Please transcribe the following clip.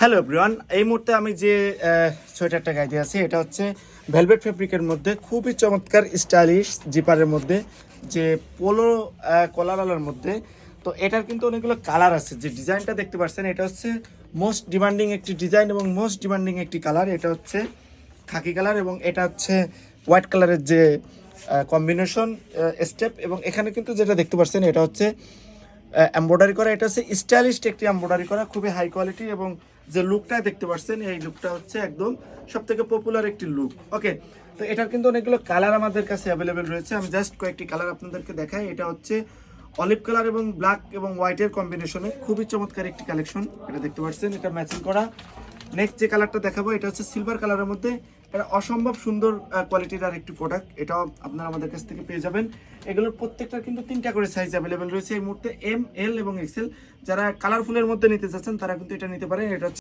Hello everyone, এই মুহূর্তে আমি যে সোয়েটারটা গাইতে আছি এটা হচ্ছে ভেলভেট ফেব্রিকের মধ্যে খুবই চমৎকার স্টাইলিশ জিপারের মধ্যে যে পোলো কলারওয়ালার মধ্যে। তো এটার কিন্তু অনেকগুলো কালার আছে। যে ডিজাইনটা দেখতে পাচ্ছেন এটা হচ্ছে মোস্ট ডিমান্ডিং একটি ডিজাইন এবং মোস্ট ডিমান্ডিং একটি কালার। এটা হচ্ছে খাকি কালার এবং এটা হচ্ছে হোয়াইট কালারের যে কম্বিনেশন স্টেপ। এবং এখানে কিন্তু যেটা দেখতে পাচ্ছেন এটা হচ্ছে এমব্রয়ডারি করা। এটা হচ্ছে স্টাইলিশ একটি এমব্রয়ডারি করা, খুবই হাই কোয়ালিটি। এবং যে লুকটা দেখতে পাচ্ছেন এই লুকটা হচ্ছে একদম সবথেকে পপুলার একটি লুক। ওকে, তো এটার কিন্তু অনেকগুলো কালার আমাদের কাছে অ্যাভেলেবেল রয়েছে। আমি জাস্ট কয়েকটি কালার আপনাদেরকে দেখাই। এটা হচ্ছে অলিভ কালার এবং ব্ল্যাক এবং হোয়াইটের কম্বিনেশনে খুবই চমৎকার একটি কালেকশন। এটা দেখতে পাচ্ছেন এটা ম্যাচিং করা। নেক্সট যে কালারটা দেখাবো এটা হচ্ছে সিলভার কালারের মধ্যে। এটা অসম্ভব সুন্দর কোয়ালিটির আর একটি প্রোডাক্ট। এটাও আপনারা আমাদের কাছ থেকে পেয়ে যাবেন। এগুলোর প্রত্যেকটা কিন্তু 3টা করে সাইজ অ্যাভেলেবেল রয়েছে এই মুহূর্তে, এম, এল এবং এক্সেল। যারা কালারফুলের মধ্যে নিতে চাচ্ছেন তারা কিন্তু এটা নিতে পারেন। এটা